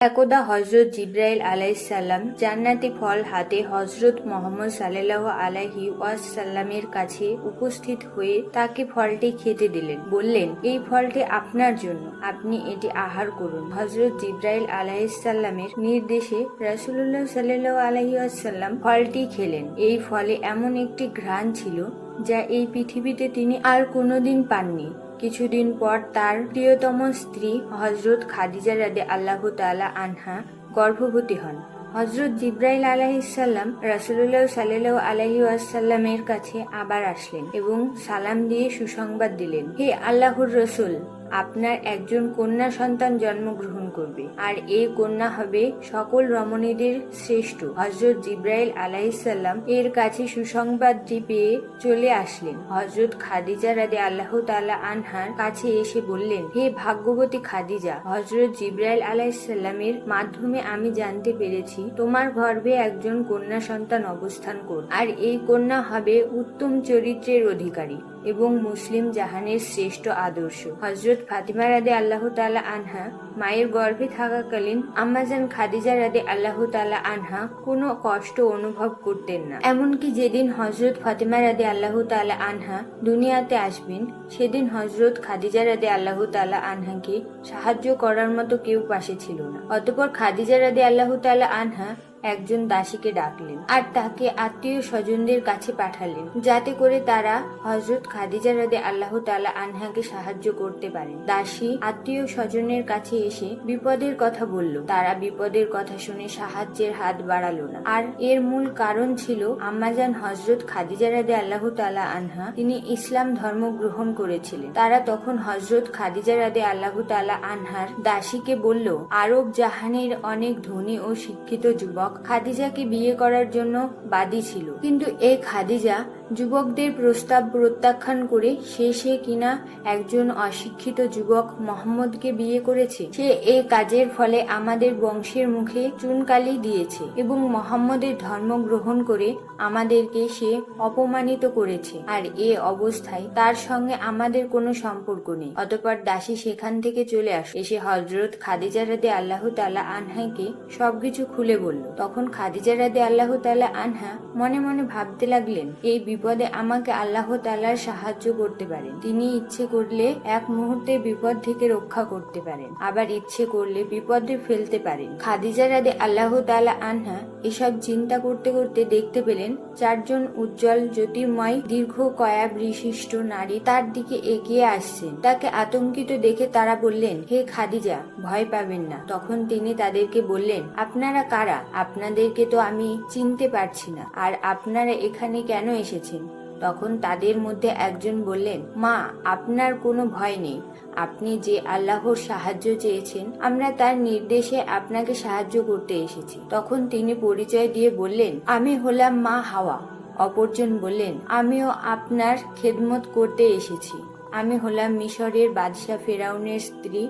একদা হযরত জিবরাইল আলাইহিসসালাম জান্নাতি ফল হাতে হযরত মুহাম্মদ সাল্লাল্লাহু আলাইহি ওয়াসাল্লামের কাছে উপস্থিত হয়ে তাকে ফলটি খেতে দিলেন। বললেন, এই ফলটি আপনার জন্য, আপনি এটি আহার করুন। হযরত জিবরাইল আলাইহিসসালামের নির্দেশে রাসূলুল্লাহ সাল্লাল্লাহু আলাইহি ওয়াসাল্লাম ফলটি খেলেন। এই ফলে এমন একটি ঘ্রাণ ছিল যা এই পৃথিবীতে তিনি আর কোনোদিন পাননি। কিছুদিন পর তার প্রিয়তম স্ত্রী হযরত খাদিজা রাদিয়াল্লাহু তাআলা আনহা গর্ভবতী হন। হযরত জিবরাইল আলাইহিসসালাম রাসূলুল্লাহ সাল্লাল্লাহু আলাইহি ওয়াসাল্লামের কাছে আবার আসলেন এবং সালাম দিয়ে সুসংবাদ দিলেন, হে আল্লাহর রাসূল, আপনার একজন কন্যা সন্তান জন্মগ্রহণ করবে, আর এই কন্যা হবে সকল রমণীদের শ্রেষ্ঠ। হযরত জিবরাইল আলাইহিসসালাম এর কাছে সুসংবাদটি পেয়ে চলে আসলেন। হযরত খাদিজা রাদিয়াল্লাহু তাআলা আনহার কাছে এসে বললেন, হে ভাগ্যবতী খাদিজা, হযরত জিবরাইল আলাইহিসসালামের মাধ্যমে আমি জানতে পেরেছি তোমার গর্ভে একজন কন্যা সন্তান অবস্থান করবে, আর এই কন্যা হবে উত্তম চরিত্রের অধিকারী এবং মুসলিম জাহানের শ্রেষ্ঠ আদর্শ। হযরত ফাতিমা রাদিয়াল্লাহু তাআলা আনহা মায়ের গর্ভে থাকাকালীন আম্মাজান খাদিজা রাদিয়াল্লাহু তাআলা আনহা কোনো কষ্ট অনুভব করতেন না। এমনকি যেদিন হযরত ফাতিমা রাদিয়াল্লাহু তাআলা আনহা দুনিয়াতে আসবেন, সেদিন হযরত খাদিজা রাদিয়াল্লাহু তাআলা আনহাকে সাহায্য করার মতো কেউ পাশে ছিল না। অতঃপর খাদিজা রাদিয়াল্লাহু তাআলা আনহা একজন দাসীকে ডাকলেন আর তাকে আত্মীয় স্বজনদের কাছে পাঠালেন, যাতে করে তারা হযরত খাদিজা রাদিয়াল্লাহু তাআলা আনহাকে সাহায্য করতে পারেন। দাসী আত্মীয় স্বজনের কাছে এসে বিপদের কথা বলল। তারা বিপদের কথা শুনে সাহায্যের হাত বাড়ালো না, আর এর মূল কারণ ছিল আম্মাজান হযরত খাদিজা রাদিয়াল্লাহু তাআলা আনহা তিনি ইসলাম ধর্ম গ্রহণ করেছিলেন। তারা তখন হযরত খাদিজা রাদিয়াল্লাহু তাআলা আনহার দাসীকে বলল, আরব জাহানের অনেক ধনী ও শিক্ষিত যুবক খাদিজাকে বিয়ে করার জন্য বাদী ছিল, কিন্তু এই খাদিজা যুবকদের প্রস্তাব প্রত্যাখ্যান করে সে কিনা একজন অশিক্ষিত যুবক মোহাম্মদকে বিয়ে করেছে। সে এই কাজের ফলে আমাদের বংশের মুখে চুনকালি দিয়েছে এবং মোহাম্মদের ধর্ম গ্রহণ করে আমাদেরকে সে অপমানিত করেছে, আর এ অবস্থায় তার সঙ্গে আমাদের কোনো সম্পর্ক নেই। অতঃপর দাসী সেখান থেকে চলে এসে হযরত খাদিজা রাদিয়াল্লাহু তাআলা আনহাকে সবকিছু খুলে বলল। তখন খাদিজা রাদিয়াল্লাহু তাআলা আনহা মনে মনে ভাবতে লাগলেন, এই বিপদে আমাকে আল্লাহ তাআলার সাহায্য করতে পারেন। তিনি ইচ্ছে করলে এক মুহূর্তে বিপদ থেকে রক্ষা করতে পারেন, আবার ইচ্ছে করলে বিপদে ফেলতে পারেন। খাদিজা রাদিয়াল্লাহু তাআলা আনহা এসব চিন্তা করতে করতে দেখতে পেলেন চারজন উজ্জ্বল জ্যোতির্ময় দীর্ঘ কয়া বিশিষ্ট নারী তার দিকে এগিয়ে আসছেন। তাকে আতঙ্কিত দেখে তারা বললেন, হে খাদিজা, ভয় পাবেন না। তখন তিনি তাদেরকে বললেন, আপনারা কারা? আপনাদেরকে তো আমি চিনতে পারছি না, আর আপনারা এখানে কেন এসেছেন? তখন তাদের মধ্যে একজন বললেন, মা, আপনার কোনো ভয় নেই। আপনি যে আল্লাহর সাহায্য চেয়েছেন, আমরা তার নির্দেশে আপনাকে সাহায্য করতে এসেছি। তখন তিনি পরিচয় দিয়ে বললেন, আমি হলাম মা হাওয়া। অপরজন বললেন, আমিও আপনার খেদমত করতে এসেছি। আমি হলাম মিশরের বাদশাহ ফেরাউনের স্ত্রী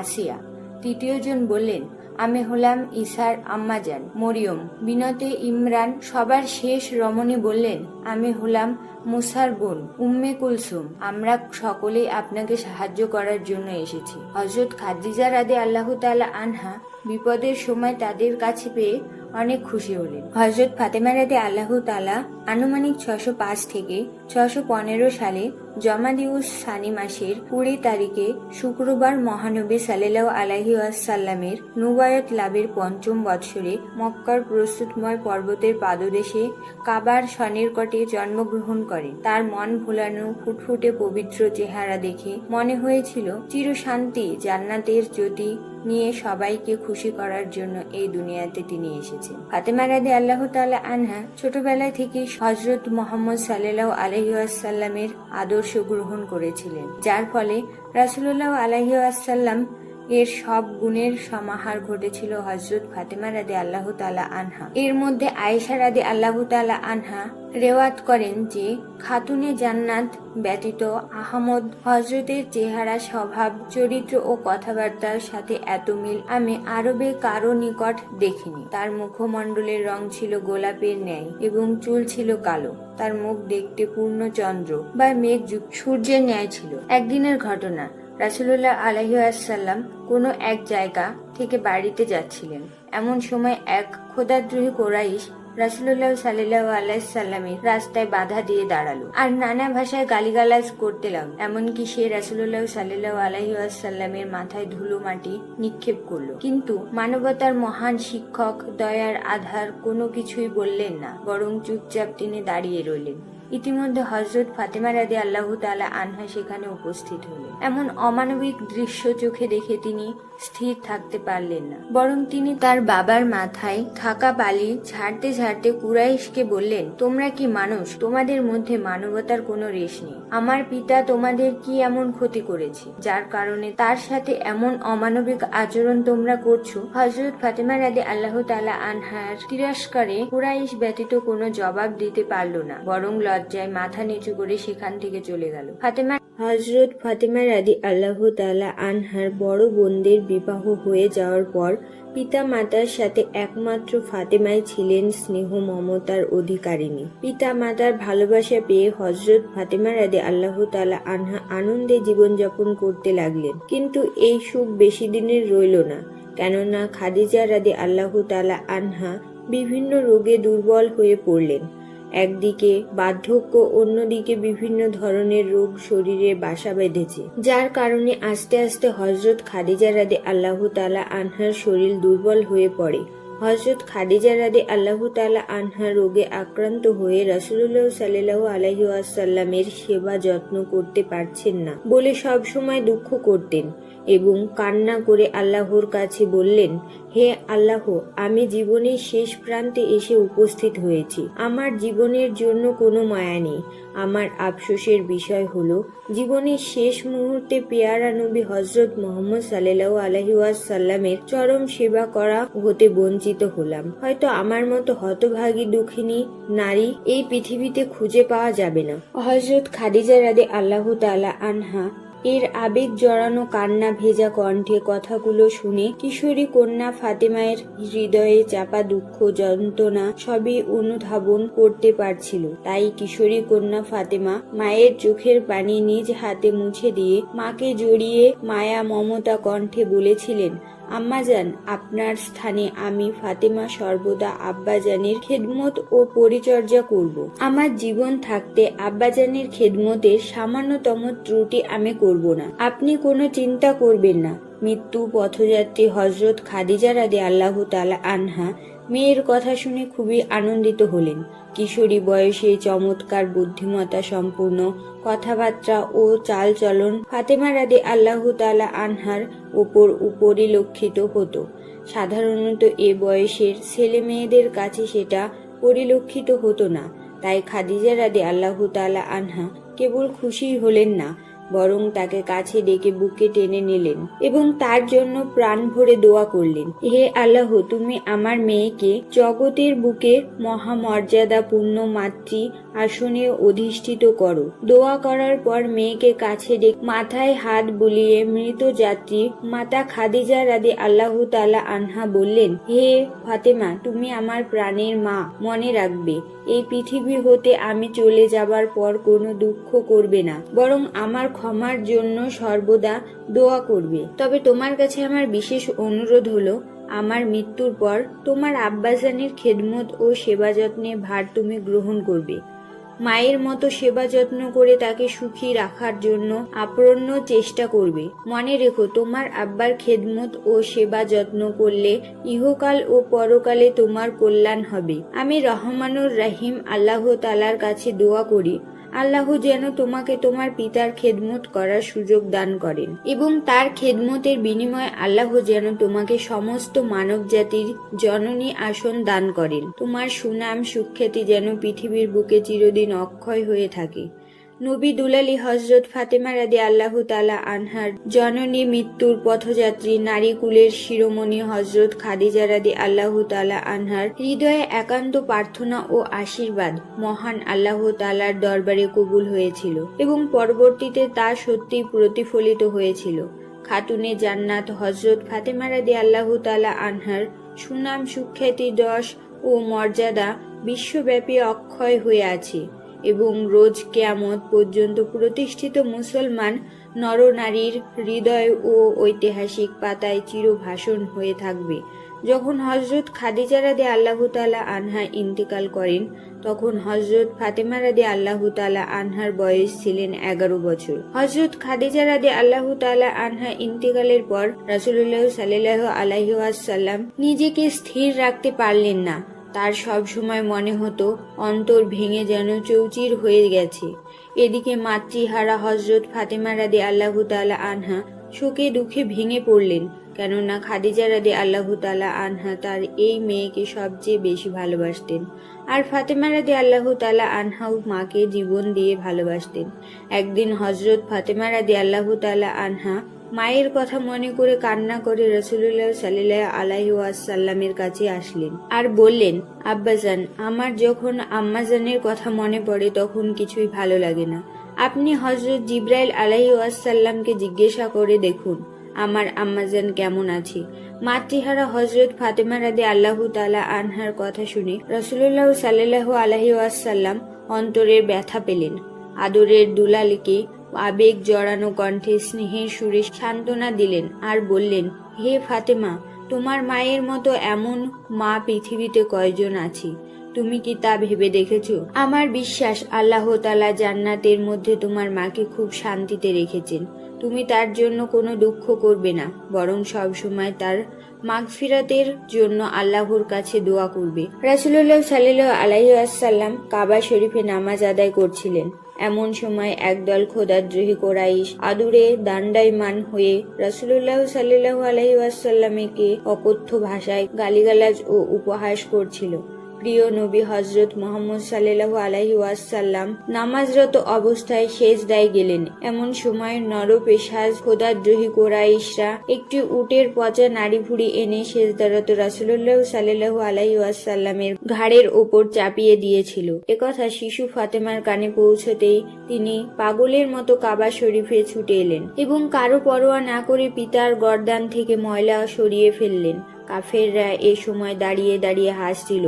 আসিয়া। তৃতীয়জন বললেন, আমি হলাম ঈসার আম্মাজান মরিয়ম বিনতে ইমরান। সবার শেষ রমণী বললেন, আমি হলাম মুসার বোন উম্মে কুলসুম। আমরা সকলেই আপনাকে সাহায্য করার জন্য এসেছি। হযরত খাদিজা রাদিয়াল্লাহু তাআলা আনহা বিপদের সময় তাদের কাছে পেয়ে অনেক খুশি হলেন। হযরত ফাতেমা রাদিয়াল্লাহু তাআলা আনুমানিক 605 থেকে 615 সালে জমাদিউস সানি মাসের 20 তারিখে শুক্রবার মহানবী সাল্লাল্লাহু আলাইহি ওয়াসাল্লামের নুবায়ত লাভের 5ম বৎসরে মক্কার প্রস্তুতময় পর্বতের পাদদেশে কাবার সন্নিকটে জন্মগ্রহণ করেন। তার মন ভোলানো ফুটফুটে পবিত্র চেহারা দেখে মনে হয়েছিল চিরশান্তি জান্নাতের জ্যোতি নিয়ে সবাইকে খুশি করার জন্য এই দুনিয়াতে তিনি এসেছেন। ফাতেমা রাদিয়াল্লাহু তাআলা আনহা ছোটবেলায় থেকে হযরত মুহাম্মদ সাল্লাল্লাহু আলাইহি ওয়াসাল্লামের আদর্শ গ্রহণ করেছিলেন, যার ফলে রাসূলুল্লাহ আলাইহি ওয়াসাল্লাম এর সব গুণের সমাহার ঘটেছিল হযরত ফাতেমা রাদিয়াল্লাহু তাআলা আনহা। এর মধ্যে আয়েশা রাদিয়াল্লাহু তাআলা আনহা রেওয়াত করেন যে খাতুনে জান্নাত ব্যতীত আহমদ হযরতের চেহারা, স্বভাব, চরিত্র ও কথাবার্তার সাথে এত মিল আমি আরবে কারো নিকট দেখিনি। তার মুখমণ্ডলের রং ছিল গোলাপের ন্যায় এবং চুল ছিল কালো। তার মুখ দেখতে পূর্ণ চন্দ্র বা মেঘযুক্ত সূর্যের ন্যায় ছিল। একদিনের ঘটনা, রাসূলুল্লাহ আলাইহি ওয়াসাল্লাম কোনো এক জায়গা থেকে বাড়িতে যাচ্ছিলেন। এমন সময় এক খোদাদ্রোহী কুরাইশ রাসূলুল্লাহ সাল্লাল্লাহু আলাইহি সাল্লামের রাস্তায় বাধা দিয়ে দাঁড়ালো আর নানা ভাষায় গালিগালাজ করতে লাগলো। এমনকি সে রাসূলুল্লাহ সাল্লাল্লাহু আলাইহি ওয়াসাল্লামের মাথায় ধুলো মাটি নিক্ষেপ করলো। কিন্তু মানবতার মহান শিক্ষক দয়ার আধার কোনো কিছুই বললেন না, বরং চুপচাপ তিনি দাঁড়িয়ে রইলেন। ইতিমধ্যে হযরত ফাতেমা রাদিয়াল্লাহু তাআলা আনহা সেখানে উপস্থিত হলেন। এমন অমানবিক দৃশ্য চোখে দেখে তিনি স্থির থাকতে পারলেন না, বরং তিনি তার বাবার মাথায় থাকা বালি ঝাড়তে ঝাড়তে কুরাইশকে বললেন, তোমরা কি মানুষ? তোমাদের মধ্যে মানবতার কোনো রেশ নেই। আমার পিতা তোমাদের কি এমন ক্ষতি করেছে যার কারণে তার সাথে এমন অমানবিক আচরণ তোমরা করছো? হযরত ফাতেমা রাদিয়াল্লাহু তাআলা আনহার তিরস্কারে কুরাইশ ব্যতীত কোনো জবাব দিতে পারল না, বরং লজ্জায় মাথা নিচু করে সেখান থেকে চলে গেল। হযরত ফাতেমা রাদিয়াল্লাহু তাআলা আনহার বড় বোনদের বিবাহ হয়ে যাওয়ার পর পিতা মাতার সাথে একমাত্র ফাতেমাই ছিলেন স্নেহ মমতার অধিকারিণী। পিতা মাতার ভালোবাসা পেয়ে হযরত ফাতেমা রাদিয়াল্লাহু তাআলা আনহা আনন্দে জীবনযাপন করতে লাগলেন। কিন্তু এই সুখ বেশি দিনের রইল না, কেননা খাদিজা রাদিয়াল্লাহু তাআলা আনহা বিভিন্ন রোগে দুর্বল হয়ে পড়লেন। একদিকে বার্ধক্য, অন্যদিকে বিভিন্ন ধরনের রোগ শরীরে বাসা বেঁধেছে, যার কারণে আস্তে আস্তে হযরত খাদিজা রাদিয়াল্লাহু তাআলা আনহার শরীর দুর্বল হয়ে পড়ে। হযরত খাদিজা রাদিয়াল্লাহু তাআলা আনহা রোগে আক্রান্ত হয়ে রাসূলুল্লাহ সাল্লাল্লাহু আলাইহি ওয়াসাল্লামের সেবা যত্ন করতে পারছেন না বলে সব সময় দুঃখ করতেন এবং কান্না করে আল্লাহর কাছে বললেন, হে আল্লাহ, আমি জীবনের শেষ প্রান্তে এসে উপস্থিত হয়েছি। আমার জীবনের জন্য কোনো মায়া নেই। আমার আফসোসের বিষয় হলো জীবনের শেষ মুহূর্তে পেয়ারা নবী হযরত মুহাম্মদ সাল্লাল্লাহু আলাইহি ওয়াসাল্লামের চরম সেবা করা হতে বঞ্চিত হলাম। হয়তো আমার মতো হতভাগী দুঃখিনী নারী এই পৃথিবীতে খুঁজে পাওয়া যাবে না। হযরত খাদিজা রাদিয়াল্লাহু তাআলা আনহা এর আবেগ জড়ানো কান্না ভেজা কণ্ঠে কথাগুলো শুনে কিশোরী কন্যা ফাতেমায়ের হৃদয়ে চাপা দুঃখ যন্ত্রণা সবই অনুধাবন করতে পারছিল। তাই কিশোরী কন্যা ফাতেমা মায়ের চোখের পানি নিজ হাতে মুছে দিয়ে মাকে জড়িয়ে মায়া মমতা কণ্ঠে বলেছিলেন, আম্মাজান, আপনার স্থানে আমি ফাতেমা সর্বদা আব্বাজানের খেদমত ও পরিচর্যা করব। আমার জীবন থাকতে আব্বাজানের খেদমতের সামান্যতম ত্রুটি আমি করব না। আপনি কোনো চিন্তা করবেন না। মৃত্যু পথযাত্রী হযরত খাদিজা রাদিয়াল্লাহু তাআলা আনহা মেয়ের কথা শুনে খুবই আনন্দিত হলেন। কিশোরী বয়সে চমৎকার বুদ্ধিমত্তা সম্পূর্ণ কথাবার্তা ও চালচলন ফাতেমা রাদিয়াল্লাহু তাআলা আনহার উপর পরিলক্ষিত হতো। সাধারণত এ বয়সের ছেলে মেয়েদের কাছে সেটা পরিলক্ষিত হতো না। তাই খাদিজা রাদিয়াল্লাহু তাআলা আনহা কেবল খুশি হলেন না, বরং তাকে কাছে ডেকে বুকে টেনে নিলেন এবং তার জন্য প্রাণ ভরে দোয়া করলেন, হে আল্লাহ, তুমি আমার মেয়েকে জগতের বুকে মহামর্যাদাপূর্ণ মাতৃ আসনে অধিষ্ঠিত করো। দোয়া করার পর মেয়েকে কাছে ডেকে মাথায় হাত বুলিয়ে মৃত যাত্রী মাতা খাদিজা রাদিয়াল্লাহু তাআলা আনহা বললেন, হে ফাতেমা, তুমি আমার প্রাণের মা। মনে রাখবে, এই পৃথিবী হতে আমি চলে যাবার পর কোনো দুঃখ করবে না, বরং আমার ক্ষমার জন্য সর্বদা দোয়া করবে। তবে তোমার কাছে আমার বিশেষ অনুরোধ হলো, আমার মৃত্যুর পর তোমার আব্বাজানের খেদমত ও সেবা যত্নে ভার তুমি গ্রহণ করবে। মায়ের মতো সেবা যত্ন করে তাকে সুখী রাখার জন্য আপ্রাণ চেষ্টা করবে। মনে রেখো, তোমার আব্বার খেদমত ও সেবা যত্ন করলে ইহকাল ও পরকালে তোমার কল্যাণ হবে। আমি রহমানুর রহিম আল্লাহ তাআলার কাছে দোয়া করি, আল্লাহ যেন তোমাকে তোমার পিতার খেদমত করার সুযোগ দান করেন এবং তার খেদমতের বিনিময়ে আল্লাহ যেন তোমাকে সমস্ত মানব জাতির জননী আসন দান করেন। তোমার সুনাম সুখ্যাতি যেন পৃথিবীর বুকে চিরদিন অক্ষয় হয়ে থাকে। নবী দুলালী হযরত ফাতেমা রাদিয়াল্লাহু তাআলা আনহার জননী, মৃত্যুর পথযাত্রী, নারী কুলের শিরোমণি হযরত খাদিজা রাদিয়াল্লাহু তাআলা আনহার হৃদয়ে একান্ত প্রার্থনা ও আশীর্বাদ মহান আল্লাহ তাআলার দরবারে কবুল হয়েছিল এবং পরবর্তীতে তা সত্যি প্রতিফলিত হয়েছিল। খাতুনে জান্নাত হযরত ফাতেমা রাদিয়াল্লাহু তাআলা আনহার সুনাম সুখ্যাতি, যশ ও মর্যাদা বিশ্বব্যাপী অক্ষয় হয়ে আছে এবং রোজ কিয়ামত পর্যন্ত প্রতিষ্ঠিত মুসলমান নরনারীর হৃদয় ও ঐতিহাসিক পাতায় চিরভাষণ হয়ে থাকবে। যখন হযরত খাদিজা রাদিয়াল্লাহু তাআলা আনহা ইন্তেকাল করেন, তখন হযরত ফাতেমা রাদিয়াল্লাহু তাআলা আনহার বয়স ছিলেন 11 বছর। হযরত খাদিজা রাদিয়াল্লাহু তাআলা আনহা ইন্তেকালের পর রাসূলুল্লাহ সাল্লাল্লাহু আলাইহি ওয়াসাল্লাম নিজেকে স্থির রাখতে পারলেন না। তার সব সময় মনে হতো অন্তর ভেঙে যেন চৌচির হয়ে গেছে। এদিকে মাতৃহারা হযরত ফাতেমা রাদিয়াল্লাহু তাআলা আনহা শোকে দুঃখে ভেঙে পড়লেন, কেননা খাদিজা রাদিয়াল্লাহু তাআলা আনহা তার এই মেয়েকে সবচেয়ে বেশি ভালোবাসতেন, আর ফাতেমা রাদিয়াল্লাহু তাআলা আনহাও মাকে জীবন দিয়ে ভালোবাসতেন। একদিন হযরত ফাতেমা রাদিয়াল্লাহু তাআলা আনহা মায়ের কথা মনে করে কান্না করে রাসূলুল্লাহ সাল্লাল্লাহু আলাইহি ওয়াসাল্লামের কাছে আসলেন আর বললেন, আব্বাজান, আমার যখন আম্মাজানের কথা মনে পড়ে তখন কিছুই ভালো লাগে না। আপনি হযরত জিবরাইল আলাইহি ওয়াসাল্লামকে জিজ্ঞাসা করে দেখুন আমার আম্মাজান কেমন আছে। মাতৃহারা হযরত ফাতেমা রাদিয়াল্লাহু তাআলা আনহার কথা শুনে রাসূলুল্লাহ সাল্লাল্লাহু আলাইহি ওয়াসাল্লাম অন্তরের ব্যথা পেলেন। আদরের দুলালকে আবেগ জড়ানো কণ্ঠে স্নেহের সুরে সান্ত্বনা দিলেন আর বললেন, হে ফাতেমা, তোমার মায়ের মতো এমন মা পৃথিবীতে কয়জন আছে? তুমি কি তা ভেবে দেখেছো? আমার বিশ্বাস আল্লাহ তাআলা জান্নাতের মধ্যে তোমার মাকে খুব শান্তিতে রেখেছেন। তুমি তার জন্য কোনো দুঃখ করবে না, বরং সব সময় তার মাগফিরাতের জন্য আল্লাহর কাছে দোয়া করবে। রাসূলুল্লাহ সাল্লাল্লাহু আলাইহি ওয়াসাল্লাম কাবা শরীফে নামাজ আদায় করছিলেন। এমন সময় একদল খোদাদ্রোহী কুরাইশ আদুরে দাণ্ডায়মান হয়ে রাসূলুল্লাহ সাল্লাল্লাহু আলাইহি ওয়াসাল্লামকে অকথ্য ভাষায় গালিগালাজ ও উপহাস করছিল। প্রিয় নবী হযরত মুহাম্মদ সাল্লাল্লাহু আলাইহি ওয়াসাল্লাম নামাজরত অবস্থায় সেজদায় গেলেন। এমন সময় নরপেশাজ খোদাদ্রোহী কুরাইশরা একটি উটের পচা নাড়িভুড়ি এনে সেজদারত রাসূলুল্লাহ সাল্লাল্লাহু আলাইহি ওয়াসাল্লামের ঘাড়ের ওপর চাপিয়ে দিয়েছিল। একথা শিশু ফাতেমার কানে পৌঁছতেই তিনি পাগলের মতো কাবা শরীফে ছুটে এলেন এবং কারো পরোয়া না করে পিতার গর্দান থেকে ময়লা সরিয়ে ফেললেন। কাফেররা এ সময় দাঁড়িয়ে দাঁড়িয়ে হাসছিল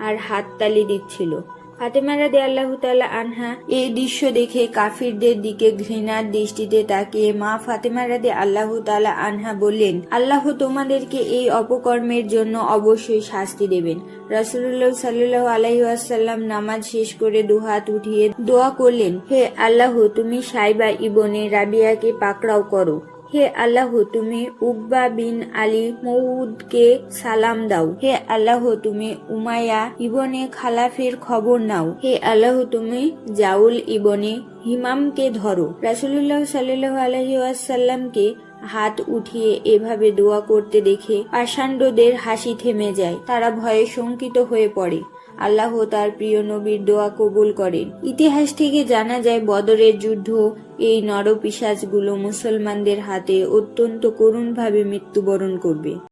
আর হাততালি দিচ্ছিল। ফাতেমা রাদিয়াল্লাহু তাআলা আনহা এই দৃশ্য দেখে কাফিরদের দিকে ঘৃণার দৃষ্টিতে তাকিয়ে মা ফাতেমা রাদিয়াল্লাহু তাআলা আনহা বললেন, আল্লাহ তোমাদেরকে এই অপকর্মের জন্য অবশ্যই শাস্তি দেবেন। রাসূলুল্লাহ সাল্লাল্লাহু আলাইহি ওয়াসাল্লাম নামাজ শেষ করে দুহাত উঠিয়ে দোয়া করলেন, হে আল্লাহ, তুমি সাইবা ইবনে রাবিয়াকে পাকড়াও করো। হে আল্লাহ, তুমি উকবা বিন আলী মউদকে সালাম দাও। হে আল্লাহ, তুমি উমাইয়া ইবনে খালাফের খবর নাও। হে আল্লাহ, তুমি জাউল ইবনে হিমামকে ধরো। রাসূলুল্লাহ সাল্লাল্লাহু আলাইহি ওয়াসাল্লামকে হাত উঠিয়ে এভাবে দোয়া করতে দেখে পাষাণ্ডদের হাসি থেমে যায়। তারা ভয়ে শঙ্কিত হয়ে পড়ে। আল্লাহ তার প্রিয় নবীর দোয়া কবুল করেন। ইতিহাস থেকে জানা যায় বদরের যুদ্ধ এই নরপিশাচগুলো মুসলমানদের হাতে অত্যন্ত করুণভাবে মৃত্যুবরণ করবে।